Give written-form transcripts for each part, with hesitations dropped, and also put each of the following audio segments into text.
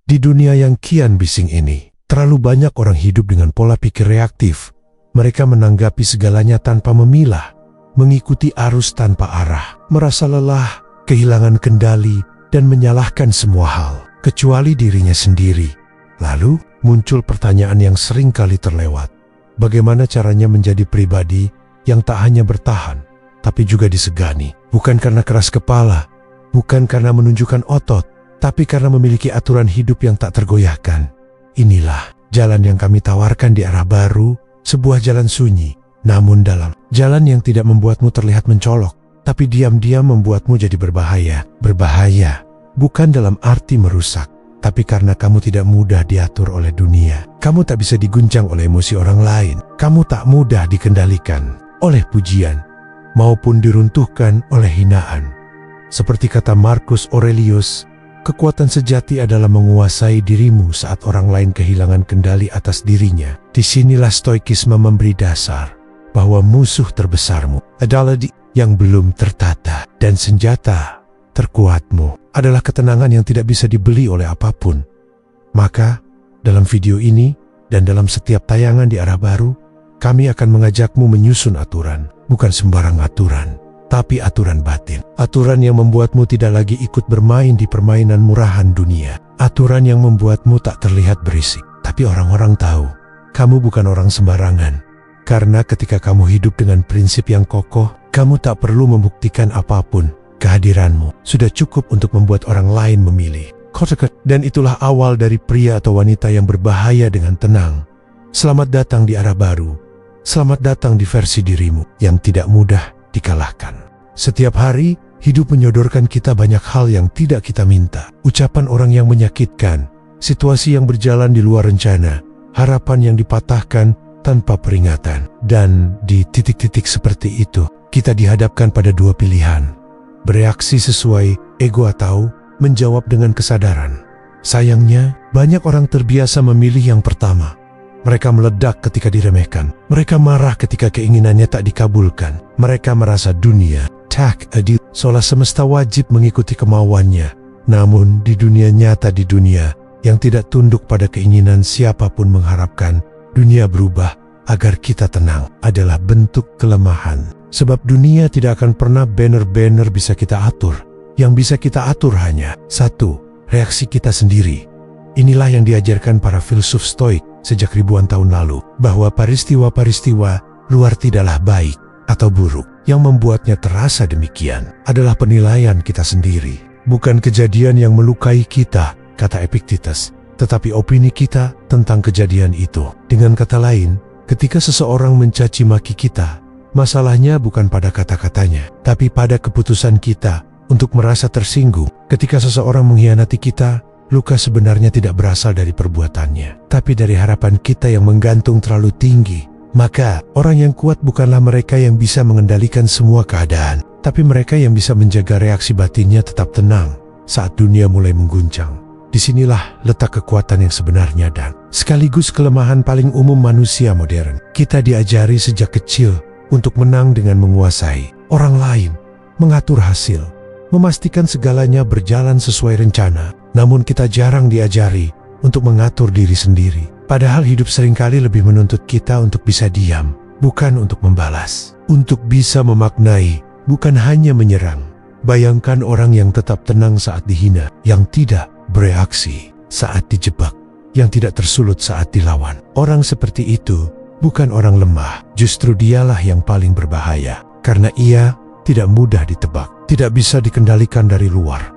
Di dunia yang kian bising ini, terlalu banyak orang hidup dengan pola pikir reaktif. Mereka menanggapi segalanya tanpa memilah, mengikuti arus tanpa arah, merasa lelah, kehilangan kendali, dan menyalahkan semua hal, kecuali dirinya sendiri. Lalu, muncul pertanyaan yang sering kali terlewat. Bagaimana caranya menjadi pribadi yang tak hanya bertahan, tapi juga disegani? Bukan karena keras kepala, bukan karena menunjukkan otot, tapi karena memiliki aturan hidup yang tak tergoyahkan. Inilah jalan yang kami tawarkan di Arah Baru, sebuah jalan sunyi, namun dalam. Jalan yang tidak membuatmu terlihat mencolok, tapi diam-diam membuatmu jadi berbahaya. Berbahaya, bukan dalam arti merusak, tapi karena kamu tidak mudah diatur oleh dunia. Kamu tak bisa diguncang oleh emosi orang lain. Kamu tak mudah dikendalikan oleh pujian, maupun diruntuhkan oleh hinaan. Seperti kata Marcus Aurelius, kekuatan sejati adalah menguasai dirimu saat orang lain kehilangan kendali atas dirinya. Disinilah stoikisme memberi dasar bahwa musuh terbesarmu adalah yang belum tertata, dan senjata terkuatmu adalah ketenangan yang tidak bisa dibeli oleh apapun. Maka, dalam video ini dan dalam setiap tayangan di Arah Baru, kami akan mengajakmu menyusun aturan, bukan sembarang aturan, tapi aturan batin. Aturan yang membuatmu tidak lagi ikut bermain di permainan murahan dunia. Aturan yang membuatmu tak terlihat berisik, tapi orang-orang tahu kamu bukan orang sembarangan. Karena ketika kamu hidup dengan prinsip yang kokoh, kamu tak perlu membuktikan apapun. Kehadiranmu sudah cukup untuk membuat orang lain memilih. Dan itulah awal dari pria atau wanita yang berbahaya dengan tenang. Selamat datang di Arah Baru. Selamat datang di versi dirimu yang tidak mudah dikalahkan. Setiap hari, hidup menyodorkan kita banyak hal yang tidak kita minta. Ucapan orang yang menyakitkan, situasi yang berjalan di luar rencana, harapan yang dipatahkan tanpa peringatan. Dan di titik-titik seperti itu, kita dihadapkan pada dua pilihan. Bereaksi sesuai ego atau menjawab dengan kesadaran. Sayangnya, banyak orang terbiasa memilih yang pertama. Mereka meledak ketika diremehkan. Mereka marah ketika keinginannya tak dikabulkan. Mereka merasa dunia tak adil, seolah semesta wajib mengikuti kemauannya. Namun di dunia nyata, di dunia yang tidak tunduk pada keinginan siapapun, mengharapkan dunia berubah agar kita tenang adalah bentuk kelemahan. Sebab dunia tidak akan pernah benar-benar bisa kita atur. Yang bisa kita atur hanya satu, reaksi kita sendiri. Inilah yang diajarkan para filsuf stoik sejak ribuan tahun lalu, bahwa peristiwa-peristiwa luar tidaklah baik atau buruk. Yang membuatnya terasa demikian adalah penilaian kita sendiri. Bukan kejadian yang melukai kita, kata Epictetus, tetapi opini kita tentang kejadian itu. Dengan kata lain, ketika seseorang mencaci maki kita, masalahnya bukan pada kata-katanya, tapi pada keputusan kita untuk merasa tersinggung. Ketika seseorang mengkhianati kita, luka sebenarnya tidak berasal dari perbuatannya, tapi dari harapan kita yang menggantung terlalu tinggi. Maka, orang yang kuat bukanlah mereka yang bisa mengendalikan semua keadaan, tapi mereka yang bisa menjaga reaksi batinnya tetap tenang saat dunia mulai mengguncang. Disinilah letak kekuatan yang sebenarnya dan sekaligus kelemahan paling umum manusia modern. Kita diajari sejak kecil untuk menang dengan menguasai orang lain, mengatur hasil, memastikan segalanya berjalan sesuai rencana. Namun kita jarang diajari untuk mengatur diri sendiri. Padahal hidup seringkali lebih menuntut kita untuk bisa diam, bukan untuk membalas. Untuk bisa memaknai, bukan hanya menyerang. Bayangkan orang yang tetap tenang saat dihina, yang tidak bereaksi saat dijebak, yang tidak tersulut saat dilawan. Orang seperti itu bukan orang lemah, justru dialah yang paling berbahaya. Karena ia tidak mudah ditebak, tidak bisa dikendalikan dari luar.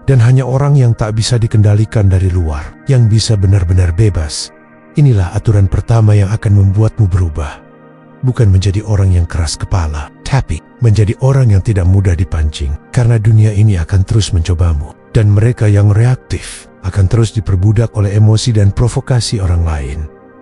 Dan hanya orang yang tak bisa dikendalikan dari luar yang bisa benar-benar bebas. Inilah aturan pertama yang akan membuatmu berubah. Bukan menjadi orang yang keras kepala, tapi menjadi orang yang tidak mudah dipancing. Karena dunia ini akan terus mencobamu. Dan mereka yang reaktif akan terus diperbudak oleh emosi dan provokasi orang lain.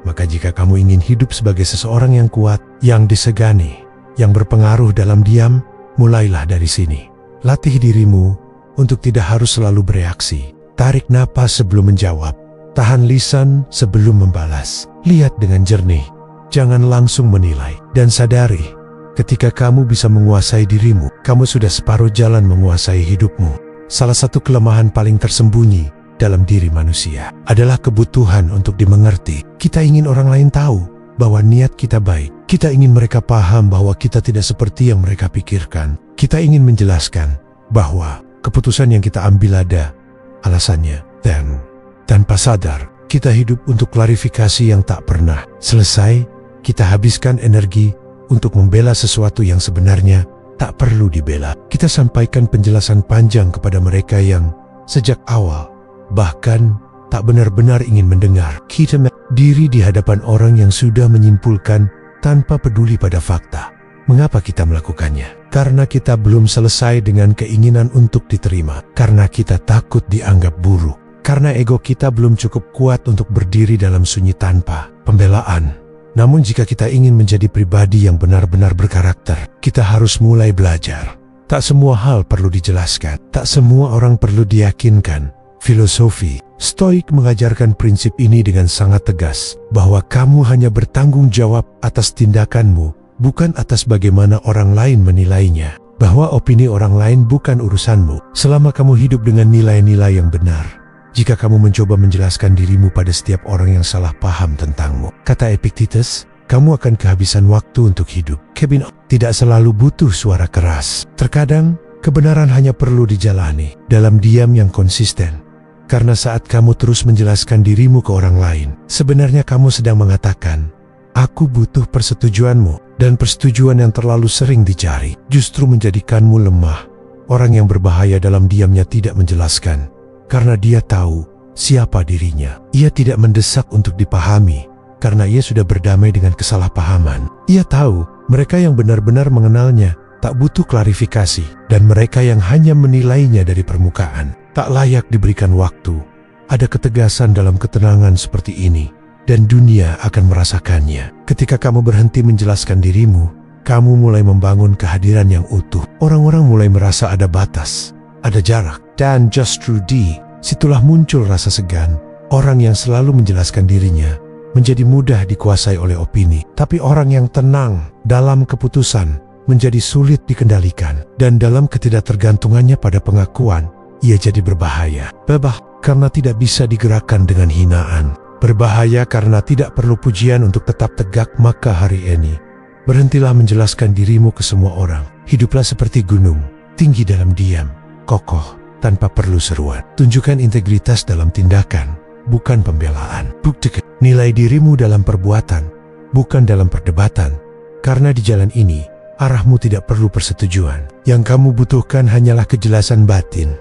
Maka jika kamu ingin hidup sebagai seseorang yang kuat, yang disegani, yang berpengaruh dalam diam, mulailah dari sini. Latih dirimu untuk tidak harus selalu bereaksi. Tarik napas sebelum menjawab. Tahan lisan sebelum membalas. Lihat dengan jernih. Jangan langsung menilai. Dan sadari, ketika kamu bisa menguasai dirimu, kamu sudah separuh jalan menguasai hidupmu. Salah satu kelemahan paling tersembunyi dalam diri manusia adalah kebutuhan untuk dimengerti. Kita ingin orang lain tahu bahwa niat kita baik. Kita ingin mereka paham bahwa kita tidak seperti yang mereka pikirkan. Kita ingin menjelaskan bahwa keputusan yang kita ambil ada alasannya. Dan tanpa sadar, kita hidup untuk klarifikasi yang tak pernah selesai. Kita habiskan energi untuk membela sesuatu yang sebenarnya tak perlu dibela. Kita sampaikan penjelasan panjang kepada mereka yang sejak awal bahkan tak benar-benar ingin mendengar. Kita diri di hadapan orang yang sudah menyimpulkan tanpa peduli pada fakta. Mengapa kita melakukannya? Karena kita belum selesai dengan keinginan untuk diterima. Karena kita takut dianggap buruk. Karena ego kita belum cukup kuat untuk berdiri dalam sunyi tanpa pembelaan. Namun jika kita ingin menjadi pribadi yang benar-benar berkarakter, kita harus mulai belajar. Tak semua hal perlu dijelaskan. Tak semua orang perlu diyakinkan. Filosofi Stoik mengajarkan prinsip ini dengan sangat tegas, bahwa kamu hanya bertanggung jawab atas tindakanmu, bukan atas bagaimana orang lain menilainya. Bahwa opini orang lain bukan urusanmu, selama kamu hidup dengan nilai-nilai yang benar. Jika kamu mencoba menjelaskan dirimu pada setiap orang yang salah paham tentangmu, kata Epictetus, kamu akan kehabisan waktu untuk hidup. Kevin tidak selalu butuh suara keras. Terkadang, kebenaran hanya perlu dijalani dalam diam yang konsisten. Karena saat kamu terus menjelaskan dirimu ke orang lain, sebenarnya kamu sedang mengatakan, aku butuh persetujuanmu, dan persetujuan yang terlalu sering dicari justru menjadikanmu lemah. Orang yang berbahaya dalam diamnya tidak menjelaskan, karena dia tahu siapa dirinya. Ia tidak mendesak untuk dipahami, karena ia sudah berdamai dengan kesalahpahaman. Ia tahu mereka yang benar-benar mengenalnya tak butuh klarifikasi, dan mereka yang hanya menilainya dari permukaan tak layak diberikan waktu. Ada ketegasan dalam ketenangan seperti ini, dan dunia akan merasakannya. Ketika kamu berhenti menjelaskan dirimu, kamu mulai membangun kehadiran yang utuh. Orang-orang mulai merasa ada batas, ada jarak, dan justru di situlah muncul rasa segan. Orang yang selalu menjelaskan dirinya menjadi mudah dikuasai oleh opini, tapi orang yang tenang dalam keputusan menjadi sulit dikendalikan, dan dalam ketidaktergantungannya pada pengakuan, ia jadi berbahaya. Karena tidak bisa digerakkan dengan hinaan. Berbahaya karena tidak perlu pujian untuk tetap tegak. Maka hari ini, berhentilah menjelaskan dirimu ke semua orang. Hiduplah seperti gunung, tinggi dalam diam, kokoh, tanpa perlu seruan. Tunjukkan integritas dalam tindakan, bukan pembelaan. Buktikan nilai dirimu dalam perbuatan, bukan dalam perdebatan. Karena di jalan ini, arahmu tidak perlu persetujuan. Yang kamu butuhkan hanyalah kejelasan batin,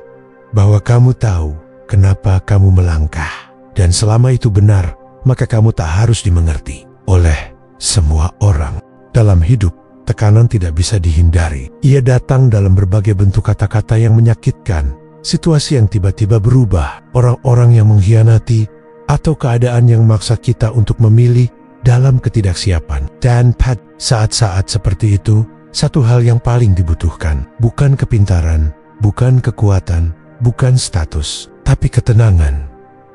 bahwa kamu tahu kenapa kamu melangkah. Dan selama itu benar, maka kamu tak harus dimengerti oleh semua orang. Dalam hidup, tekanan tidak bisa dihindari. Ia datang dalam berbagai bentuk kata-kata yang menyakitkan, situasi yang tiba-tiba berubah, orang-orang yang mengkhianati, atau keadaan yang memaksa kita untuk memilih dalam ketidaksiapan. Dan pada saat-saat seperti itu, satu hal yang paling dibutuhkan, bukan kepintaran, bukan kekuatan, bukan status, tapi ketenangan.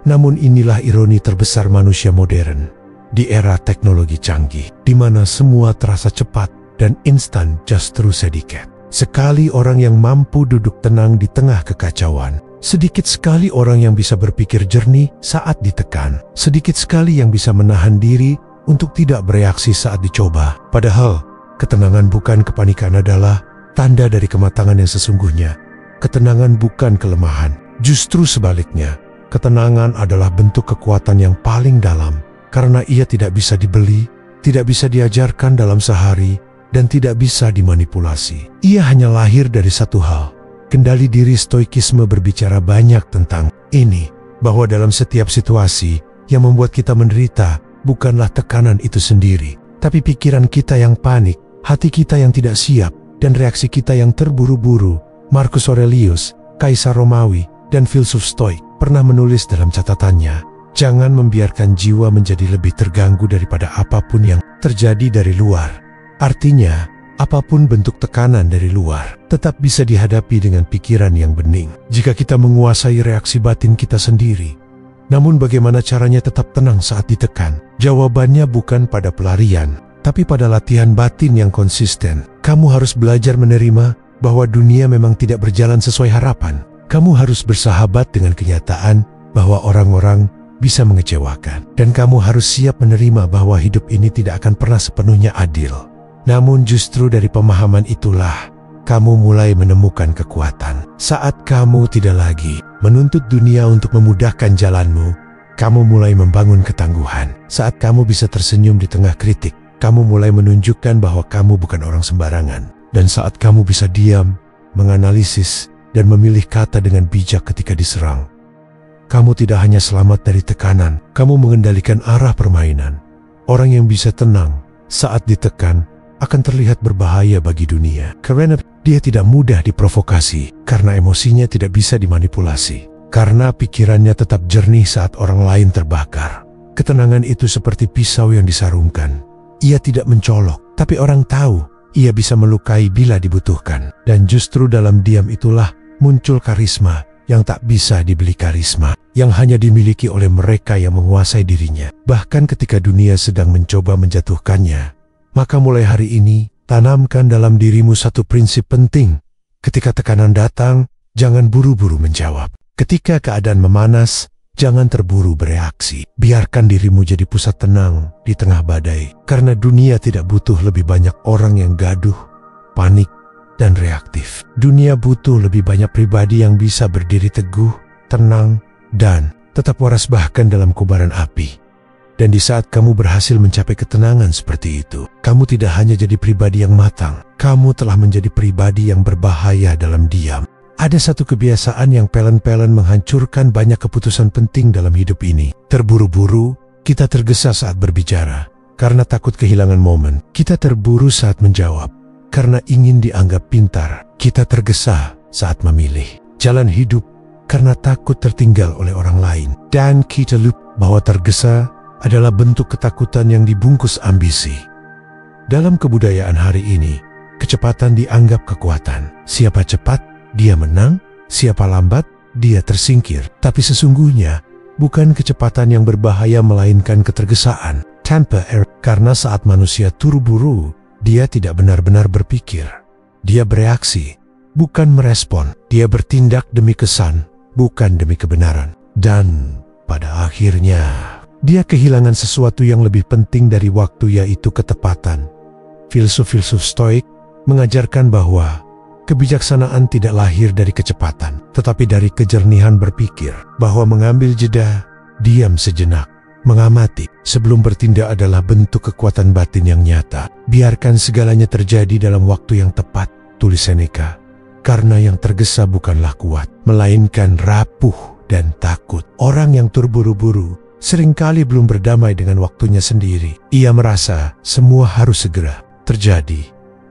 Namun inilah ironi terbesar manusia modern. Di era teknologi canggih, di mana semua terasa cepat dan instan justru sedikit. Sekali orang yang mampu duduk tenang di tengah kekacauan. Sedikit sekali orang yang bisa berpikir jernih saat ditekan. Sedikit sekali yang bisa menahan diri untuk tidak bereaksi saat dicoba. Padahal, ketenangan bukan kepanikan adalah tanda dari kematangan yang sesungguhnya. Ketenangan bukan kelemahan. Justru sebaliknya, ketenangan adalah bentuk kekuatan yang paling dalam, karena ia tidak bisa dibeli, tidak bisa diajarkan dalam sehari, dan tidak bisa dimanipulasi. Ia hanya lahir dari satu hal. Kendali diri. Stoikisme berbicara banyak tentang ini, bahwa dalam setiap situasi yang membuat kita menderita, bukanlah tekanan itu sendiri, tapi pikiran kita yang panik, hati kita yang tidak siap, dan reaksi kita yang terburu-buru. Marcus Aurelius, Kaisar Romawi, dan filsuf Stoik pernah menulis dalam catatannya, jangan membiarkan jiwa menjadi lebih terganggu daripada apapun yang terjadi dari luar. Artinya, apapun bentuk tekanan dari luar, tetap bisa dihadapi dengan pikiran yang bening. Jika kita menguasai reaksi batin kita sendiri. Namun bagaimana caranya tetap tenang saat ditekan? Jawabannya bukan pada pelarian, tapi pada latihan batin yang konsisten. Kamu harus belajar menerima bahwa dunia memang tidak berjalan sesuai harapan. Kamu harus bersahabat dengan kenyataan bahwa orang-orang bisa mengecewakan, dan kamu harus siap menerima bahwa hidup ini tidak akan pernah sepenuhnya adil. Namun justru dari pemahaman itulah kamu mulai menemukan kekuatan. Saat kamu tidak lagi menuntut dunia untuk memudahkan jalanmu, kamu mulai membangun ketangguhan. Saat kamu bisa tersenyum di tengah kritik, kamu mulai menunjukkan bahwa kamu bukan orang sembarangan. Dan saat kamu bisa diam, menganalisis, dan memilih kata dengan bijak ketika diserang, kamu tidak hanya selamat dari tekanan, kamu mengendalikan arah permainan. Orang yang bisa tenang saat ditekan akan terlihat berbahaya bagi dunia, karena dia tidak mudah diprovokasi, karena emosinya tidak bisa dimanipulasi, karena pikirannya tetap jernih saat orang lain terbakar. Ketenangan itu seperti pisau yang disarungkan. Ia tidak mencolok, tapi orang tahu ia bisa melukai bila dibutuhkan. Dan justru dalam diam itulah muncul karisma yang tak bisa dibeli, karisma yang hanya dimiliki oleh mereka yang menguasai dirinya. Bahkan ketika dunia sedang mencoba menjatuhkannya, maka mulai hari ini, tanamkan dalam dirimu satu prinsip penting. Ketika tekanan datang, jangan buru-buru menjawab. Ketika keadaan memanas, jangan terburu bereaksi. Biarkan dirimu jadi pusat tenang di tengah badai. Karena dunia tidak butuh lebih banyak orang yang gaduh, panik, dan reaktif. Dunia butuh lebih banyak pribadi yang bisa berdiri teguh, tenang, dan tetap waras bahkan dalam kobaran api. Dan di saat kamu berhasil mencapai ketenangan seperti itu, kamu tidak hanya jadi pribadi yang matang, kamu telah menjadi pribadi yang berbahaya dalam diam. Ada satu kebiasaan yang pelan-pelan menghancurkan banyak keputusan penting dalam hidup ini. Terburu-buru, kita tergesa saat berbicara, karena takut kehilangan momen. Kita terburu saat menjawab, karena ingin dianggap pintar. Kita tergesa saat memilih jalan hidup, karena takut tertinggal oleh orang lain. Dan kita lupa bahwa tergesa adalah bentuk ketakutan yang dibungkus ambisi. Dalam kebudayaan hari ini, kecepatan dianggap kekuatan. Siapa cepat, dia menang. Siapa lambat, dia tersingkir. Tapi sesungguhnya, bukan kecepatan yang berbahaya melainkan ketergesaan. Tanpa karena saat manusia terburu, dia tidak benar-benar berpikir. Dia bereaksi, bukan merespon. Dia bertindak demi kesan, bukan demi kebenaran. Dan pada akhirnya, dia kehilangan sesuatu yang lebih penting dari waktu, yaitu ketepatan. Filsuf-filsuf Stoik mengajarkan bahwa kebijaksanaan tidak lahir dari kecepatan, tetapi dari kejernihan berpikir, bahwa mengambil jeda, diam sejenak, mengamati sebelum bertindak adalah bentuk kekuatan batin yang nyata. Biarkan segalanya terjadi dalam waktu yang tepat, tulis Seneca. Karena yang tergesa bukanlah kuat, melainkan rapuh dan takut. Orang yang terburu-buru seringkali belum berdamai dengan waktunya sendiri. Ia merasa semua harus segera terjadi.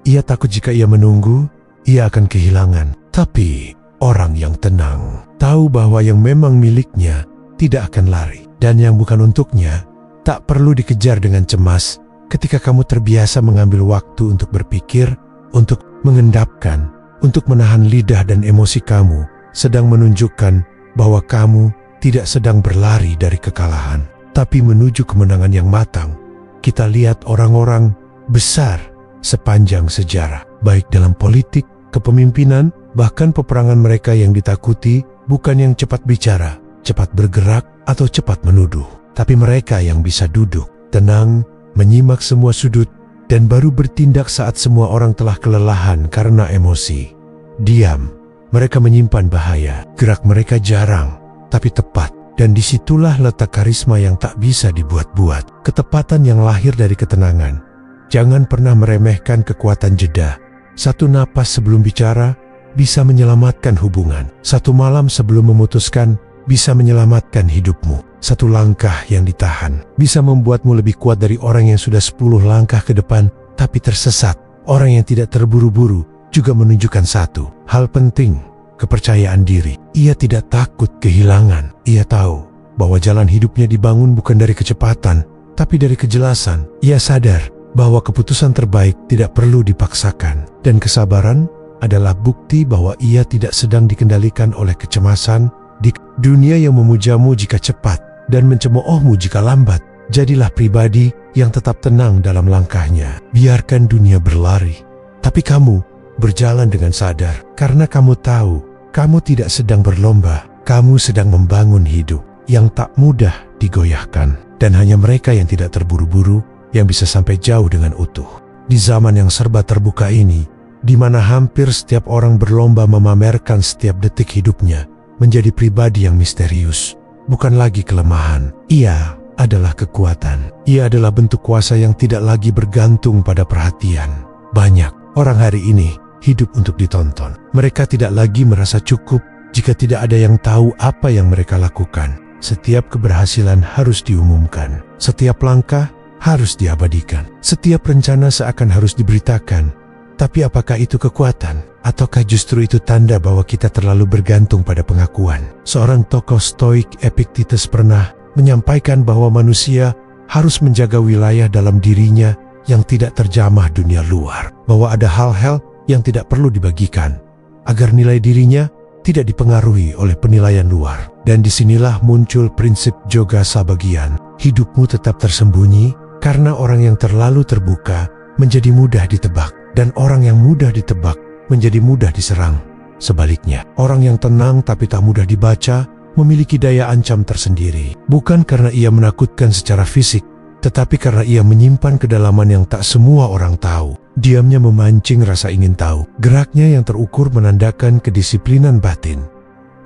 Ia takut jika ia menunggu, ia akan kehilangan. Tapi orang yang tenang tahu bahwa yang memang miliknya tidak akan lari, dan yang bukan untuknya tak perlu dikejar dengan cemas. Ketika kamu terbiasa mengambil waktu untuk berpikir, untuk mengendapkan, untuk menahan lidah dan emosi, kamu sedang menunjukkan bahwa kamu tidak sedang berlari dari kekalahan, tapi menuju kemenangan yang matang. Kita lihat orang-orang besar sepanjang sejarah, baik dalam politik, kepemimpinan, bahkan peperangan, mereka yang ditakuti bukan yang cepat bicara, cepat bergerak, atau cepat menuduh, tapi mereka yang bisa duduk, tenang, menyimak semua sudut, dan baru bertindak saat semua orang telah kelelahan karena emosi. Diam, mereka menyimpan bahaya. Gerak mereka jarang, tapi tepat, dan disitulah letak karisma yang tak bisa dibuat-buat. Ketepatan yang lahir dari ketenangan. Jangan pernah meremehkan kekuatan jeda. Satu napas sebelum bicara bisa menyelamatkan hubungan. Satu malam sebelum memutuskan bisa menyelamatkan hidupmu. Satu langkah yang ditahan bisa membuatmu lebih kuat dari orang yang sudah 10 langkah ke depan tapi tersesat. Orang yang tidak terburu-buru juga menunjukkan satu hal penting: kepercayaan diri. Ia tidak takut kehilangan. Ia tahu bahwa jalan hidupnya dibangun bukan dari kecepatan, tapi dari kejelasan. Ia sadar bahwa keputusan terbaik tidak perlu dipaksakan. Dan kesabaran adalah bukti bahwa ia tidak sedang dikendalikan oleh kecemasan. Di dunia yang memujamu jika cepat dan mencemoohmu jika lambat, jadilah pribadi yang tetap tenang dalam langkahnya. Biarkan dunia berlari, tapi kamu berjalan dengan sadar, karena kamu tahu kamu tidak sedang berlomba, kamu sedang membangun hidup. yang tak mudah digoyahkan. Dan hanya mereka yang tidak terburu-buru yang bisa sampai jauh dengan utuh. Di zaman yang serba terbuka ini, di mana hampir setiap orang berlomba memamerkan setiap detik hidupnya menjadi pribadi yang misterius, bukan lagi kelemahan. Ia adalah kekuatan. Ia adalah bentuk kuasa yang tidak lagi bergantung pada perhatian. Banyak orang hari ini hidup untuk ditonton. Mereka tidak lagi merasa cukup jika tidak ada yang tahu apa yang mereka lakukan. Setiap keberhasilan harus diumumkan. Setiap langkah harus diabadikan. Setiap rencana seakan harus diberitakan. Tapi apakah itu kekuatan? Ataukah justru itu tanda bahwa kita terlalu bergantung pada pengakuan? Seorang tokoh stoik Epictetus pernah menyampaikan bahwa manusia harus menjaga wilayah dalam dirinya yang tidak terjamah dunia luar. Bahwa ada hal-hal yang tidak perlu dibagikan, agar nilai dirinya tidak dipengaruhi oleh penilaian luar. Dan disinilah muncul prinsip Yoga Sabagian. Hidupmu tetap tersembunyi, karena orang yang terlalu terbuka menjadi mudah ditebak, dan orang yang mudah ditebak menjadi mudah diserang. Sebaliknya, orang yang tenang tapi tak mudah dibaca memiliki daya ancam tersendiri. Bukan karena ia menakutkan secara fisik, tetapi karena ia menyimpan kedalaman yang tak semua orang tahu. Diamnya memancing rasa ingin tahu. Geraknya yang terukur menandakan kedisiplinan batin.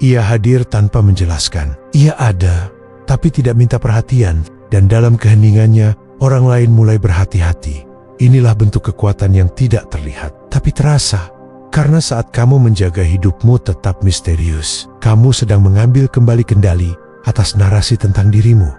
Ia hadir tanpa menjelaskan. Ia ada, tapi tidak minta perhatian. Dan dalam keheningannya, orang lain mulai berhati-hati. Inilah bentuk kekuatan yang tidak terlihat, tapi terasa. Karena saat kamu menjaga hidupmu tetap misterius, kamu sedang mengambil kembali kendali atas narasi tentang dirimu.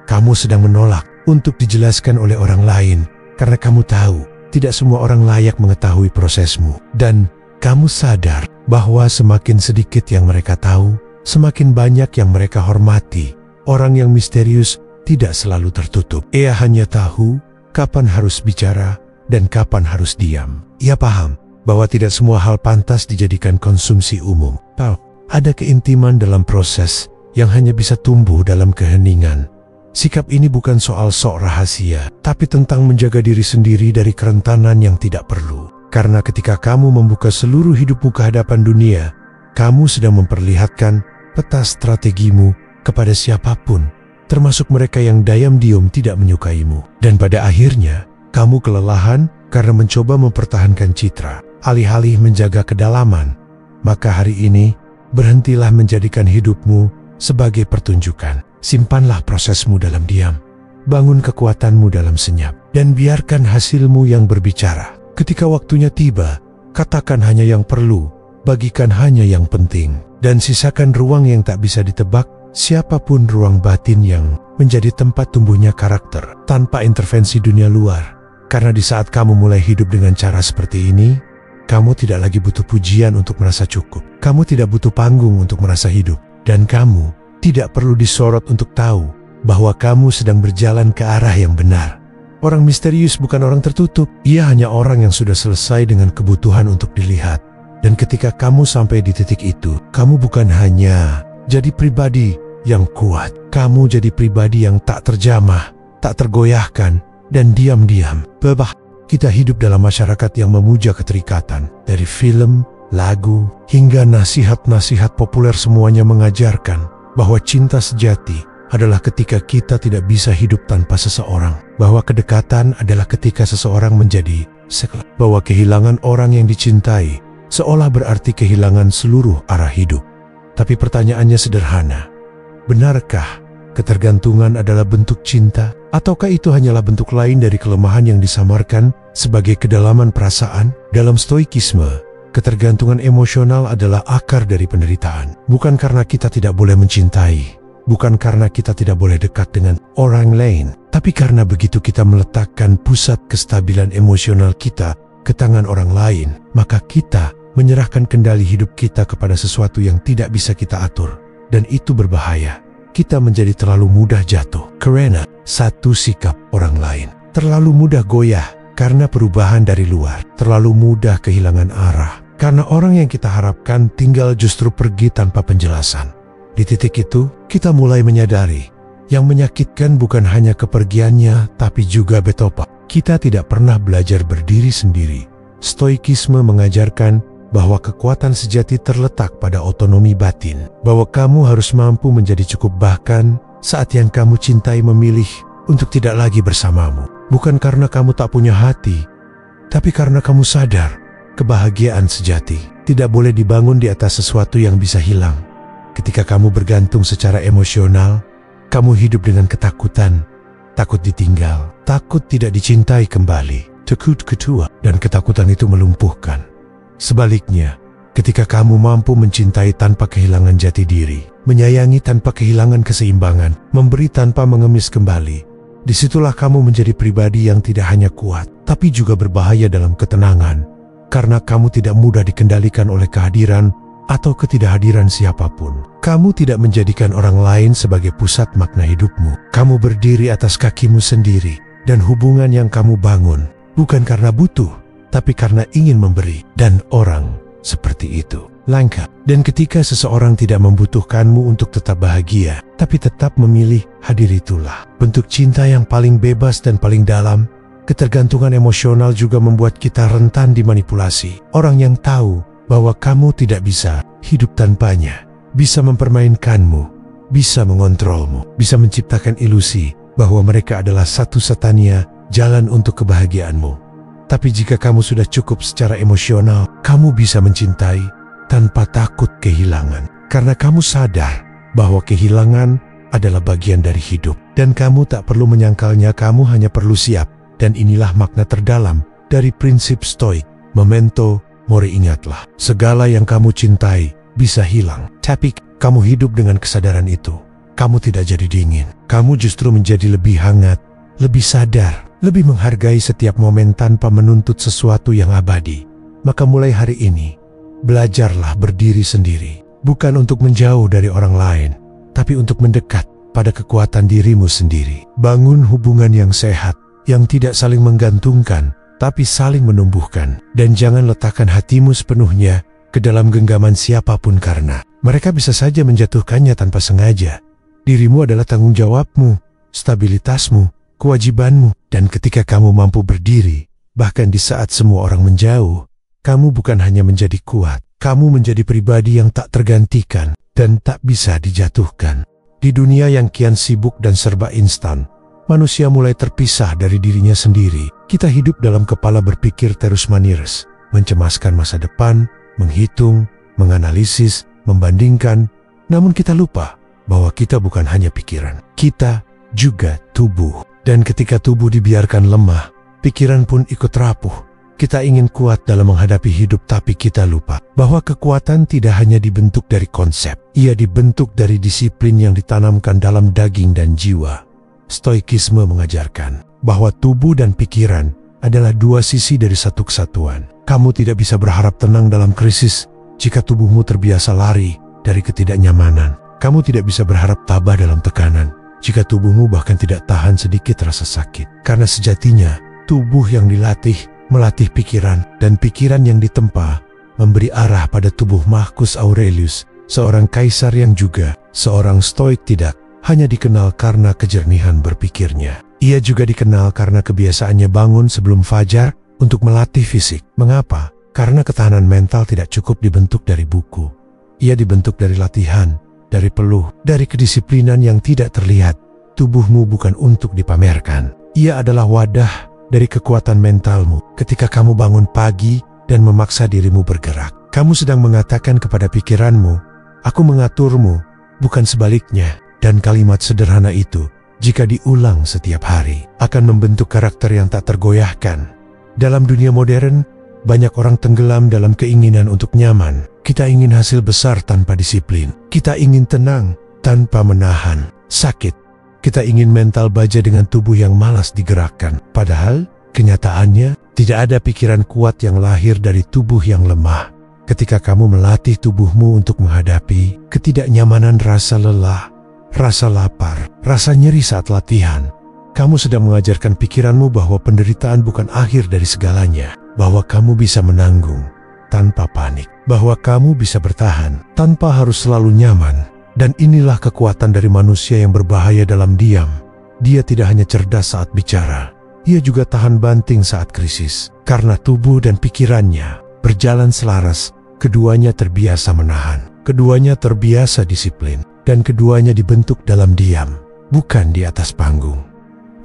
Kamu sedang menolak untuk dijelaskan oleh orang lain, karena kamu tahu tidak semua orang layak mengetahui prosesmu. Dan kamu sadar bahwa semakin sedikit yang mereka tahu, semakin banyak yang mereka hormati. Orang yang misterius tidak selalu tertutup. Ia hanya tahu kapan harus bicara dan kapan harus diam. Ia paham bahwa tidak semua hal pantas dijadikan konsumsi umum. Ada keintiman dalam proses yang hanya bisa tumbuh dalam keheningan. Sikap ini bukan soal sok rahasia, tapi tentang menjaga diri sendiri dari kerentanan yang tidak perlu. Karena ketika kamu membuka seluruh hidupmu ke hadapan dunia, kamu sedang memperlihatkan peta strategimu kepada siapapun, termasuk mereka yang diam-diam tidak menyukaimu. Dan pada akhirnya, kamu kelelahan karena mencoba mempertahankan citra, alih-alih menjaga kedalaman. Maka hari ini, berhentilah menjadikan hidupmu sebagai pertunjukan. Simpanlah prosesmu dalam diam. Bangun kekuatanmu dalam senyap. Dan biarkan hasilmu yang berbicara. Ketika waktunya tiba, katakan hanya yang perlu, bagikan hanya yang penting. Dan sisakan ruang yang tak bisa ditebak, siapapun ruang batin yang menjadi tempat tumbuhnya karakter, tanpa intervensi dunia luar. Karena di saat kamu mulai hidup dengan cara seperti ini, kamu tidak lagi butuh pujian untuk merasa cukup. Kamu tidak butuh panggung untuk merasa hidup. Dan kamu tidak perlu disorot untuk tahu bahwa kamu sedang berjalan ke arah yang benar. Orang misterius bukan orang tertutup. Ia hanya orang yang sudah selesai dengan kebutuhan untuk dilihat. Dan ketika kamu sampai di titik itu, kamu bukan hanya jadi pribadi yang kuat. Kamu jadi pribadi yang tak terjamah, tak tergoyahkan, dan diam-diam. Kita hidup dalam masyarakat yang memuja keterikatan. Dari film, lagu, hingga nasihat-nasihat populer semuanya mengajarkan bahwa cinta sejati adalah ketika kita tidak bisa hidup tanpa seseorang. Bahwa kedekatan adalah ketika seseorang menjadi sekelak. Bahwa kehilangan orang yang dicintai seolah berarti kehilangan seluruh arah hidup. Tapi pertanyaannya sederhana. Benarkah ketergantungan adalah bentuk cinta? Ataukah itu hanyalah bentuk lain dari kelemahan yang disamarkan sebagai kedalaman perasaan? Dalam stoikisme, ketergantungan emosional adalah akar dari penderitaan. Bukan karena kita tidak boleh mencintai, bukan karena kita tidak boleh dekat dengan orang lain, tapi karena begitu kita meletakkan pusat kestabilan emosional kita ke tangan orang lain, maka kita menyerahkan kendali hidup kita kepada sesuatu yang tidak bisa kita atur. Dan itu berbahaya. Kita menjadi terlalu mudah jatuh karena satu sikap orang lain. Terlalu mudah goyah karena perubahan dari luar. Terlalu mudah kehilangan arah karena orang yang kita harapkan tinggal justru pergi tanpa penjelasan. Di titik itu, kita mulai menyadari yang menyakitkan bukan hanya kepergiannya, tapi juga betapa kita tidak pernah belajar berdiri sendiri. Stoikisme mengajarkan bahwa kekuatan sejati terletak pada otonomi batin, bahwa kamu harus mampu menjadi cukup bahkan saat yang kamu cintai memilih untuk tidak lagi bersamamu. Bukan karena kamu tak punya hati, tapi karena kamu sadar kebahagiaan sejati tidak boleh dibangun di atas sesuatu yang bisa hilang. Ketika kamu bergantung secara emosional, kamu hidup dengan ketakutan, takut ditinggal, takut tidak dicintai kembali, takut ketua, dan ketakutan itu melumpuhkan. Sebaliknya, ketika kamu mampu mencintai tanpa kehilangan jati diri, menyayangi tanpa kehilangan keseimbangan, memberi tanpa mengemis kembali, disitulah kamu menjadi pribadi yang tidak hanya kuat, tapi juga berbahaya dalam ketenangan, karena kamu tidak mudah dikendalikan oleh kehadiran atau ketidakhadiran siapapun. Kamu tidak menjadikan orang lain sebagai pusat makna hidupmu. Kamu berdiri atas kakimu sendiri, dan hubungan yang kamu bangun bukan karena butuh, tapi karena ingin memberi, dan orang seperti itu langka. Dan ketika seseorang tidak membutuhkanmu untuk tetap bahagia, tapi tetap memilih hadir, itulah bentuk cinta yang paling bebas dan paling dalam. Ketergantungan emosional juga membuat kita rentan dimanipulasi. Orang yang tahu bahwa kamu tidak bisa hidup tanpanya, bisa mempermainkanmu, bisa mengontrolmu, bisa menciptakan ilusi bahwa mereka adalah satu-satunya jalan untuk kebahagiaanmu. Tapi jika kamu sudah cukup secara emosional, kamu bisa mencintai tanpa takut kehilangan. Karena kamu sadar bahwa kehilangan adalah bagian dari hidup. Dan kamu tak perlu menyangkalnya, kamu hanya perlu siap. Dan inilah makna terdalam dari prinsip stoik. Memento mori, ingatlah, segala yang kamu cintai bisa hilang. Tapi kamu hidup dengan kesadaran itu. Kamu tidak jadi dingin. Kamu justru menjadi lebih hangat, lebih sadar, lebih menghargai setiap momen tanpa menuntut sesuatu yang abadi. Maka mulai hari ini, belajarlah berdiri sendiri. Bukan untuk menjauh dari orang lain, tapi untuk mendekat pada kekuatan dirimu sendiri. Bangun hubungan yang sehat, yang tidak saling menggantungkan, tapi saling menumbuhkan. Dan jangan letakkan hatimu sepenuhnya ke dalam genggaman siapapun, karena mereka bisa saja menjatuhkannya tanpa sengaja. Dirimu adalah tanggung jawabmu, stabilitasmu, kewajibanmu. Dan ketika kamu mampu berdiri, bahkan di saat semua orang menjauh, kamu bukan hanya menjadi kuat, kamu menjadi pribadi yang tak tergantikan dan tak bisa dijatuhkan. Di dunia yang kian sibuk dan serba instan, manusia mulai terpisah dari dirinya sendiri. Kita hidup dalam kepala berpikir terus-menerus, mencemaskan masa depan, menghitung, menganalisis, membandingkan. Namun kita lupa bahwa kita bukan hanya pikiran, kita juga tubuh. Dan ketika tubuh dibiarkan lemah, pikiran pun ikut rapuh. Kita ingin kuat dalam menghadapi hidup, tapi kita lupa bahwa kekuatan tidak hanya dibentuk dari konsep. Ia dibentuk dari disiplin yang ditanamkan dalam daging dan jiwa. Stoikisme mengajarkan bahwa tubuh dan pikiran adalah dua sisi dari satu kesatuan. Kamu tidak bisa berharap tenang dalam krisis jika tubuhmu terbiasa lari dari ketidaknyamanan. Kamu tidak bisa berharap tabah dalam tekanan jika tubuhmu bahkan tidak tahan sedikit rasa sakit. Karena sejatinya, tubuh yang dilatih melatih pikiran, dan pikiran yang ditempa memberi arah pada tubuh. Marcus Aurelius, seorang kaisar yang juga seorang stoik, tidak hanya dikenal karena kejernihan berpikirnya. Ia juga dikenal karena kebiasaannya bangun sebelum fajar untuk melatih fisik. Mengapa? Karena ketahanan mental tidak cukup dibentuk dari buku. Ia dibentuk dari latihan, dari peluh, dari kedisiplinan yang tidak terlihat. Tubuhmu bukan untuk dipamerkan. Ia adalah wadah dari kekuatan mentalmu. Ketika kamu bangun pagi dan memaksa dirimu bergerak, kamu sedang mengatakan kepada pikiranmu, aku mengaturmu, bukan sebaliknya. Dan kalimat sederhana itu, jika diulang setiap hari, akan membentuk karakter yang tak tergoyahkan. Dalam dunia modern, banyak orang tenggelam dalam keinginan untuk nyaman. Kita ingin hasil besar tanpa disiplin. Kita ingin tenang tanpa menahan sakit. Kita ingin mental baja dengan tubuh yang malas digerakkan. Padahal, kenyataannya, tidak ada pikiran kuat yang lahir dari tubuh yang lemah. Ketika kamu melatih tubuhmu untuk menghadapi ketidaknyamanan, rasa lelah, rasa lapar, rasa nyeri saat latihan, kamu sedang mengajarkan pikiranmu bahwa penderitaan bukan akhir dari segalanya, bahwa kamu bisa menanggung tanpa panik, bahwa kamu bisa bertahan tanpa harus selalu nyaman. Dan inilah kekuatan dari manusia yang berbahaya dalam diam. Dia tidak hanya cerdas saat bicara, ia juga tahan banting saat krisis, karena tubuh dan pikirannya berjalan selaras Keduanya terbiasa menahan, keduanya terbiasa disiplin, dan keduanya dibentuk dalam diam, bukan di atas panggung.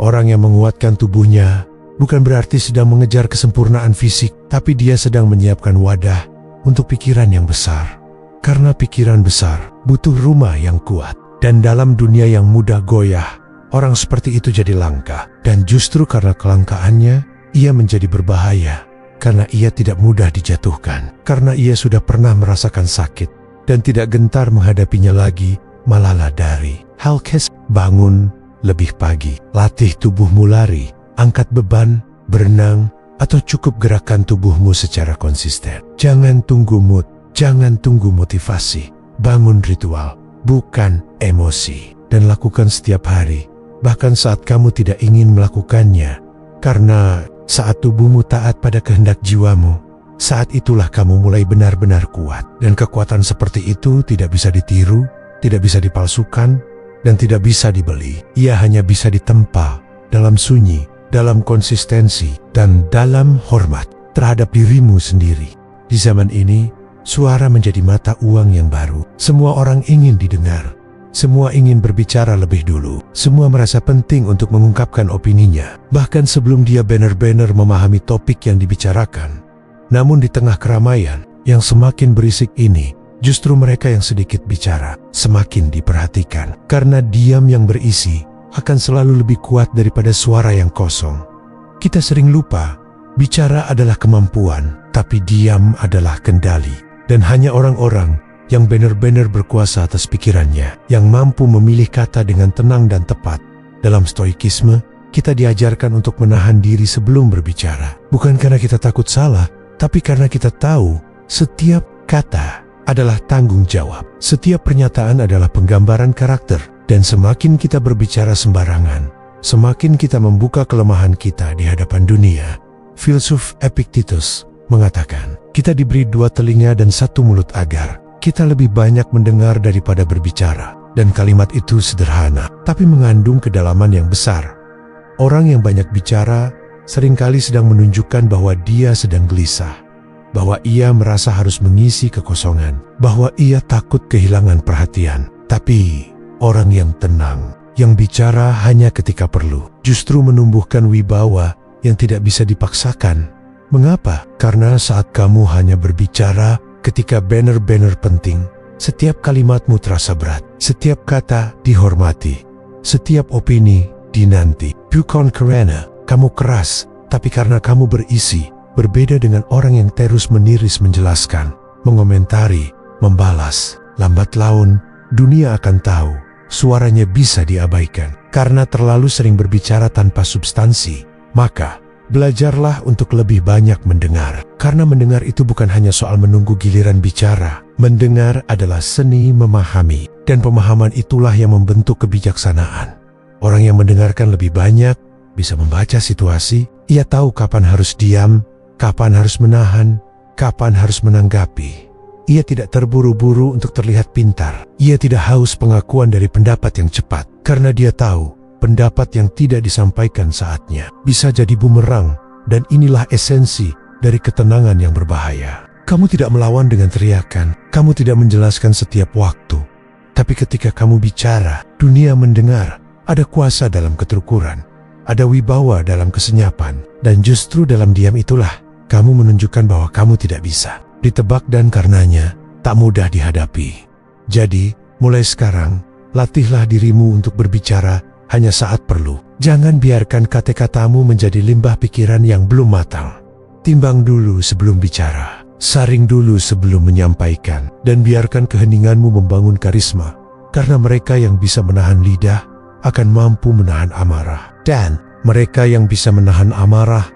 Orang yang menguatkan tubuhnya bukan berarti sedang mengejar kesempurnaan fisik, tapi dia sedang menyiapkan wadah untuk pikiran yang besar. Karena pikiran besar butuh rumah yang kuat, dan dalam dunia yang mudah goyah, orang seperti itu jadi langka. Dan justru karena kelangkaannya, ia menjadi berbahaya. Karena ia tidak mudah dijatuhkan, karena ia sudah pernah merasakan sakit, dan tidak gentar menghadapinya lagi, malah ladari. Halkes, bangun lebih pagi, latih tubuhmu lari, angkat beban, berenang, atau cukup gerakan tubuhmu secara konsisten. Jangan tunggu mood, jangan tunggu motivasi, bangun ritual, bukan emosi, dan lakukan setiap hari, bahkan saat kamu tidak ingin melakukannya, karena saat tubuhmu taat pada kehendak jiwamu, saat itulah kamu mulai benar-benar kuat. Dan kekuatan seperti itu tidak bisa ditiru, tidak bisa dipalsukan, dan tidak bisa dibeli. Ia hanya bisa ditempa dalam sunyi, dalam konsistensi, dan dalam hormat terhadap dirimu sendiri. Di zaman ini, suara menjadi mata uang yang baru. Semua orang ingin didengar. Semua ingin berbicara lebih dulu. Semua merasa penting untuk mengungkapkan opininya, bahkan sebelum dia benar-benar memahami topik yang dibicarakan. Namun di tengah keramaian yang semakin berisik ini, justru mereka yang sedikit bicara semakin diperhatikan. Karena diam yang berisi akan selalu lebih kuat daripada suara yang kosong. Kita sering lupa, bicara adalah kemampuan, tapi diam adalah kendali. Dan hanya orang-orang yang benar-benar berkuasa atas pikirannya, yang mampu memilih kata dengan tenang dan tepat. Dalam stoikisme, kita diajarkan untuk menahan diri sebelum berbicara. Bukan karena kita takut salah, tapi karena kita tahu setiap kata adalah tanggung jawab. Setiap pernyataan adalah penggambaran karakter. Dan semakin kita berbicara sembarangan, semakin kita membuka kelemahan kita di hadapan dunia. Filsuf Epictetus mengatakan, kita diberi 2 telinga dan 1 mulut agar kita lebih banyak mendengar daripada berbicara. Dan kalimat itu sederhana, tapi mengandung kedalaman yang besar. Orang yang banyak bicara seringkali sedang menunjukkan bahwa dia sedang gelisah, bahwa ia merasa harus mengisi kekosongan, bahwa ia takut kehilangan perhatian. Tapi orang yang tenang, yang bicara hanya ketika perlu, justru menumbuhkan wibawa yang tidak bisa dipaksakan. Mengapa? Karena saat kamu hanya berbicara ketika benar-benar penting, setiap kalimatmu terasa berat, setiap kata dihormati, setiap opini dinanti. Bukan karena kamu keras, tapi karena kamu berisi. Berbeda dengan orang yang terus meniris menjelaskan, mengomentari, membalas. Lambat laun, dunia akan tahu suaranya bisa diabaikan. Karena terlalu sering berbicara tanpa substansi, maka belajarlah untuk lebih banyak mendengar. Karena mendengar itu bukan hanya soal menunggu giliran bicara. Mendengar adalah seni memahami, dan pemahaman itulah yang membentuk kebijaksanaan. Orang yang mendengarkan lebih banyak bisa membaca situasi. Ia tahu kapan harus diam, kapan harus menahan, kapan harus menanggapi. Ia tidak terburu-buru untuk terlihat pintar. Ia tidak haus pengakuan dari pendapat yang cepat, karena dia tahu pendapat yang tidak disampaikan saatnya bisa jadi bumerang. Dan inilah esensi dari ketenangan yang berbahaya. Kamu tidak melawan dengan teriakan, kamu tidak menjelaskan setiap waktu. Tapi ketika kamu bicara, dunia mendengar. Ada kuasa dalam keterukuran, ada wibawa dalam kesenyapan. Dan justru dalam diam itulah kamu menunjukkan bahwa kamu tidak bisa ditebak, dan karenanya tak mudah dihadapi. Jadi, mulai sekarang, latihlah dirimu untuk berbicara hanya saat perlu. Jangan biarkan kata-katamu menjadi limbah pikiran yang belum matang. Timbang dulu sebelum bicara, saring dulu sebelum menyampaikan, dan biarkan keheninganmu membangun karisma. Karena mereka yang bisa menahan lidah akan mampu menahan amarah. Dan mereka yang bisa menahan amarah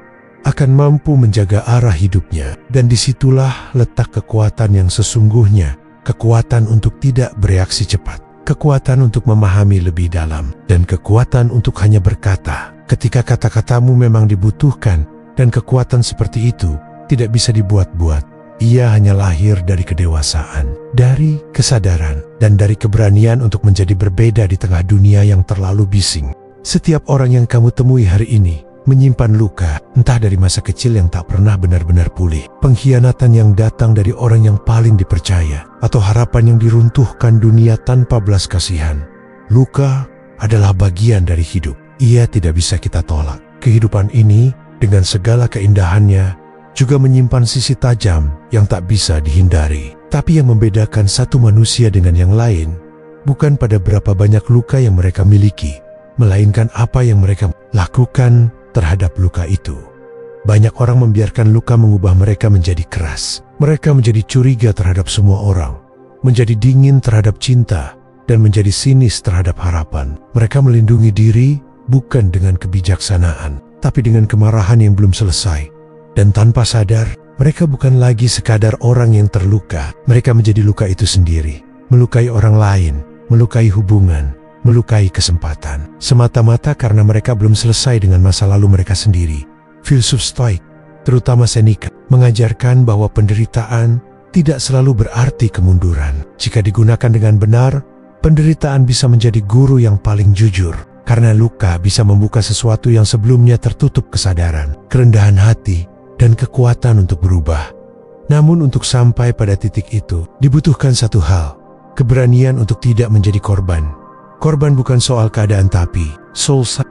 akan mampu menjaga arah hidupnya. Dan disitulah letak kekuatan yang sesungguhnya. Kekuatan untuk tidak bereaksi cepat, kekuatan untuk memahami lebih dalam, dan kekuatan untuk hanya berkata ketika kata-katamu memang dibutuhkan. Dan kekuatan seperti itu tidak bisa dibuat-buat. Ia hanya lahir dari kedewasaan, dari kesadaran, dan dari keberanian untuk menjadi berbeda di tengah dunia yang terlalu bising. Setiap orang yang kamu temui hari ini menyimpan luka, entah dari masa kecil yang tak pernah benar-benar pulih, pengkhianatan yang datang dari orang yang paling dipercaya, atau harapan yang diruntuhkan dunia tanpa belas kasihan. Luka adalah bagian dari hidup. Ia tidak bisa kita tolak. Kehidupan ini, dengan segala keindahannya, juga menyimpan sisi tajam yang tak bisa dihindari. Tapi yang membedakan satu manusia dengan yang lain, bukan pada berapa banyak luka yang mereka miliki, melainkan apa yang mereka lakukan terhadap luka itu. Banyak orang membiarkan luka mengubah mereka menjadi keras. Mereka menjadi curiga terhadap semua orang, menjadi dingin terhadap cinta, dan menjadi sinis terhadap harapan. Mereka melindungi diri bukan dengan kebijaksanaan, tapi dengan kemarahan yang belum selesai. Dan tanpa sadar, mereka bukan lagi sekadar orang yang terluka. Mereka menjadi luka itu sendiri. Melukai orang lain, melukai hubungan, melukai kesempatan. Semata-mata karena mereka belum selesai dengan masa lalu mereka sendiri. Filsuf Stoik, terutama Seneca, mengajarkan bahwa penderitaan tidak selalu berarti kemunduran. Jika digunakan dengan benar, penderitaan bisa menjadi guru yang paling jujur. Karena luka bisa membuka sesuatu yang sebelumnya tertutup: kesadaran, kerendahan hati, dan kekuatan untuk berubah. Namun untuk sampai pada titik itu, dibutuhkan satu hal: keberanian untuk tidak menjadi korban. Korban bukan soal keadaan tapi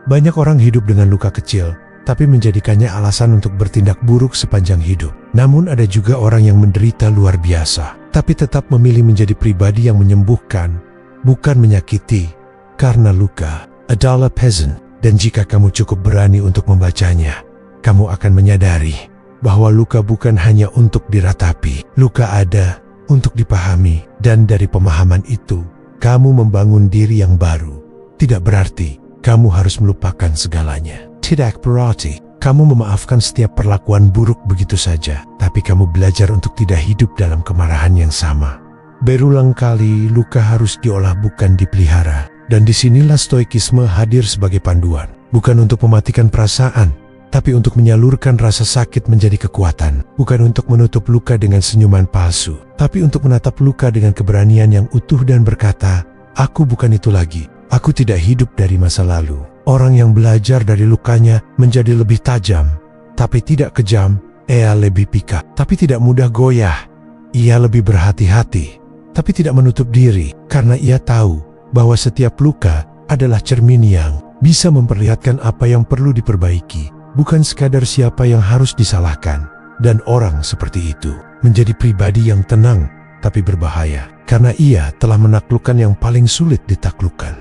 banyak orang hidup dengan luka kecil, tapi menjadikannya alasan untuk bertindak buruk sepanjang hidup. Namun ada juga orang yang menderita luar biasa, tapi tetap memilih menjadi pribadi yang menyembuhkan, bukan menyakiti, karena luka adalah peasant. Dan jika kamu cukup berani untuk membacanya, kamu akan menyadari bahwa luka bukan hanya untuk diratapi. Luka ada untuk dipahami, dan dari pemahaman itu, kamu membangun diri yang baru. Tidak berarti kamu harus melupakan segalanya. Tidak berarti kamu memaafkan setiap perlakuan buruk begitu saja, tapi kamu belajar untuk tidak hidup dalam kemarahan yang sama. Berulang kali luka harus diolah, bukan dipelihara. Dan disinilah stoikisme hadir sebagai panduan. Bukan untuk mematikan perasaan, tapi untuk menyalurkan rasa sakit menjadi kekuatan. Bukan untuk menutup luka dengan senyuman palsu, tapi untuk menatap luka dengan keberanian yang utuh dan berkata, aku bukan itu lagi. Aku tidak hidup dari masa lalu. Orang yang belajar dari lukanya menjadi lebih tajam, tapi tidak kejam. Ia lebih peka, tapi tidak mudah goyah. Ia lebih berhati-hati, tapi tidak menutup diri, karena ia tahu bahwa setiap luka adalah cermin yang bisa memperlihatkan apa yang perlu diperbaiki, bukan sekadar siapa yang harus disalahkan. Dan orang seperti itu menjadi pribadi yang tenang tapi berbahaya, karena ia telah menaklukkan yang paling sulit ditaklukkan,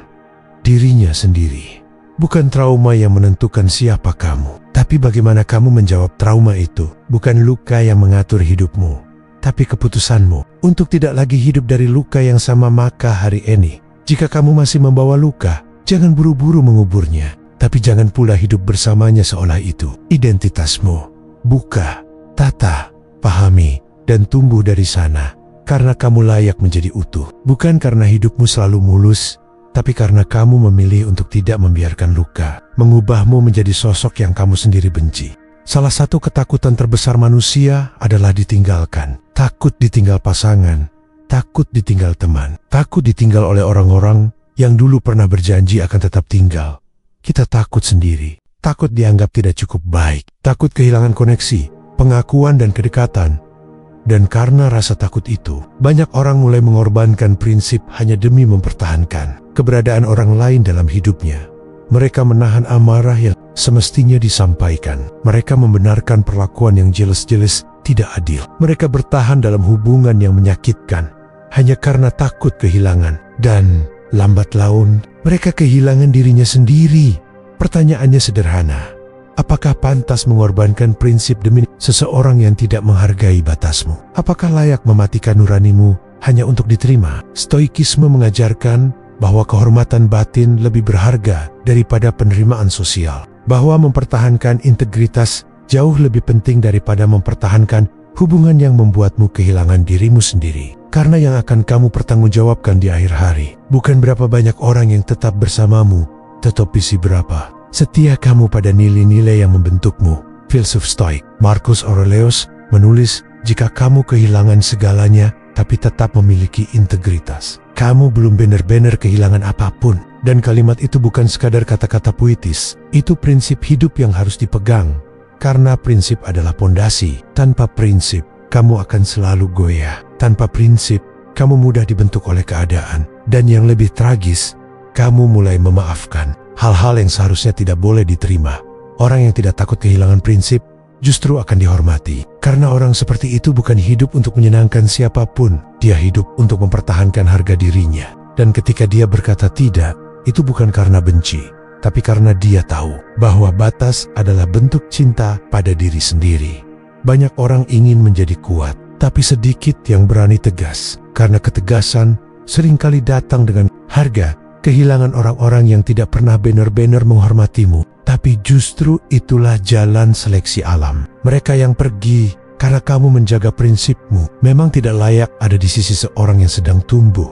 dirinya sendiri. Bukan trauma yang menentukan siapa kamu, tapi bagaimana kamu menjawab trauma itu. Bukan luka yang mengatur hidupmu, tapi keputusanmu untuk tidak lagi hidup dari luka yang sama. Maka hari ini, jika kamu masih membawa luka, jangan buru-buru menguburnya, tapi jangan pula hidup bersamanya seolah itu identitasmu. Buka, tata, pahami, dan tumbuh dari sana, karena kamu layak menjadi utuh. Bukan karena hidupmu selalu mulus, tapi karena kamu memilih untuk tidak membiarkan luka mengubahmu menjadi sosok yang kamu sendiri benci. Salah satu ketakutan terbesar manusia adalah ditinggalkan. Takut ditinggal pasangan, takut ditinggal teman, takut ditinggal oleh orang-orang yang dulu pernah berjanji akan tetap tinggal. Kita takut sendiri, takut dianggap tidak cukup baik, takut kehilangan koneksi, pengakuan dan kedekatan. Dan karena rasa takut itu, banyak orang mulai mengorbankan prinsip hanya demi mempertahankan keberadaan orang lain dalam hidupnya. Mereka menahan amarah yang semestinya disampaikan. Mereka membenarkan perlakuan yang jelas-jelas tidak adil. Mereka bertahan dalam hubungan yang menyakitkan hanya karena takut kehilangan. Dan lambat laun, mereka kehilangan dirinya sendiri. Pertanyaannya sederhana: apakah pantas mengorbankan prinsip demi seseorang yang tidak menghargai batasmu? Apakah layak mematikan nuranimu hanya untuk diterima? Stoikisme mengajarkan bahwa kehormatan batin lebih berharga daripada penerimaan sosial. Bahwa mempertahankan integritas jauh lebih penting daripada mempertahankan hubungan yang membuatmu kehilangan dirimu sendiri. Karena yang akan kamu pertanggungjawabkan di akhir hari bukan berapa banyak orang yang tetap bersamamu, tetapi berapa setia kamu pada nilai-nilai yang membentukmu. Filsuf Stoik Marcus Aurelius menulis, jika kamu kehilangan segalanya tapi tetap memiliki integritas, kamu belum benar-benar kehilangan apapun. Dan kalimat itu bukan sekadar kata-kata puitis, itu prinsip hidup yang harus dipegang. Karena prinsip adalah pondasi. Tanpa prinsip, kamu akan selalu goyah. Tanpa prinsip, kamu mudah dibentuk oleh keadaan. Dan yang lebih tragis, kamu mulai memaafkan hal-hal yang seharusnya tidak boleh diterima. Orang yang tidak takut kehilangan prinsip justru akan dihormati. Karena orang seperti itu bukan hidup untuk menyenangkan siapapun. Dia hidup untuk mempertahankan harga dirinya. Dan ketika dia berkata tidak, itu bukan karena benci, tapi karena dia tahu bahwa batas adalah bentuk cinta pada diri sendiri. Banyak orang ingin menjadi kuat, tapi sedikit yang berani tegas. Karena ketegasan seringkali datang dengan harga kehilangan orang-orang yang tidak pernah benar-benar menghormatimu. Tapi justru itulah jalan seleksi alam. Mereka yang pergi karena kamu menjaga prinsipmu memang tidak layak ada di sisi seorang yang sedang tumbuh.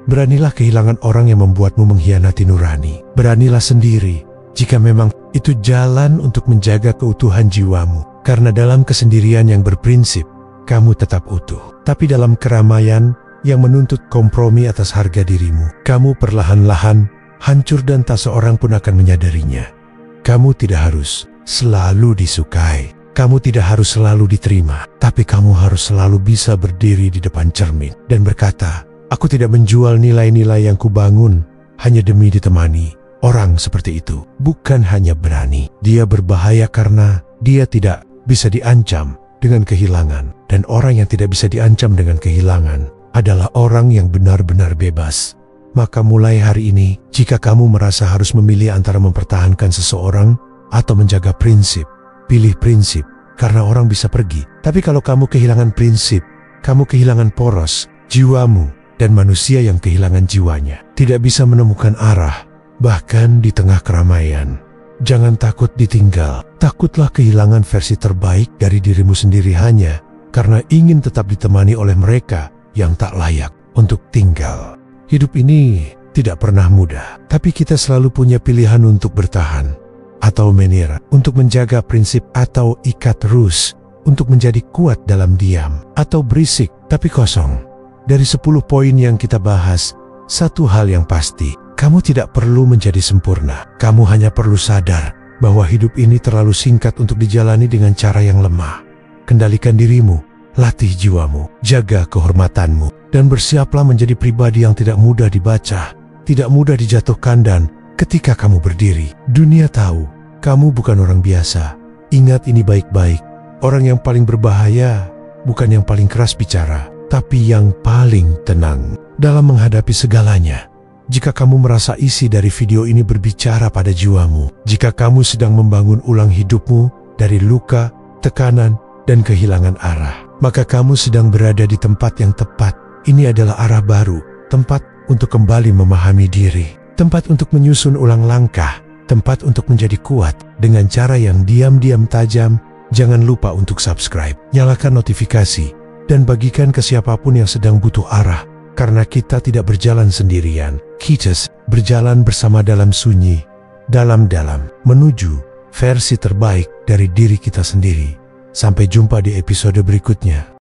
Beranilah kehilangan orang yang membuatmu mengkhianati nurani. Beranilah sendiri jika memang itu jalan untuk menjaga keutuhan jiwamu. Karena dalam kesendirian yang berprinsip, kamu tetap utuh. Tapi dalam keramaian yang menuntut kompromi atas harga dirimu, kamu perlahan-lahan hancur dan tak seorang pun akan menyadarinya. Kamu tidak harus selalu disukai. Kamu tidak harus selalu diterima. Tapi kamu harus selalu bisa berdiri di depan cermin dan berkata, "Aku tidak menjual nilai-nilai yang kubangun hanya demi ditemani." Orang seperti itu bukan hanya berani, dia berbahaya karena dia tidak bisa diancam dengan kehilangan. Dan orang yang tidak bisa diancam dengan kehilangan adalah orang yang benar-benar bebas. Maka mulai hari ini, jika kamu merasa harus memilih antara mempertahankan seseorang atau menjaga prinsip, pilih prinsip karena orang bisa pergi. Tapi kalau kamu kehilangan prinsip, kamu kehilangan poros jiwamu. Dan manusia yang kehilangan jiwanya tidak bisa menemukan arah, bahkan di tengah keramaian. Jangan takut ditinggal. Takutlah kehilangan versi terbaik dari dirimu sendiri hanya karena ingin tetap ditemani oleh mereka yang tak layak untuk tinggal. Hidup ini tidak pernah mudah, tapi kita selalu punya pilihan untuk bertahan atau menyerah, untuk menjaga prinsip atau ikat terus, untuk menjadi kuat dalam diam atau berisik tapi kosong. Dari 10 poin yang kita bahas, satu hal yang pasti, kamu tidak perlu menjadi sempurna. Kamu hanya perlu sadar bahwa hidup ini terlalu singkat untuk dijalani dengan cara yang lemah. Kendalikan dirimu, latih jiwamu, jaga kehormatanmu, dan bersiaplah menjadi pribadi yang tidak mudah dibaca, tidak mudah dijatuhkan. Dan ketika kamu berdiri, dunia tahu kamu bukan orang biasa. Ingat ini baik-baik, orang yang paling berbahaya bukan yang paling keras bicara, tapi yang paling tenang dalam menghadapi segalanya. Jika kamu merasa isi dari video ini berbicara pada jiwamu, jika kamu sedang membangun ulang hidupmu dari luka, tekanan, dan kehilangan arah, maka kamu sedang berada di tempat yang tepat. Ini adalah arah baru, tempat untuk kembali memahami diri, tempat untuk menyusun ulang langkah, tempat untuk menjadi kuat dengan cara yang diam-diam tajam. Jangan lupa untuk subscribe, nyalakan notifikasi, dan bagikan ke siapapun yang sedang butuh arah. Karena kita tidak berjalan sendirian, kita berjalan bersama dalam sunyi, dalam-dalam, menuju versi terbaik dari diri kita sendiri. Sampai jumpa di episode berikutnya.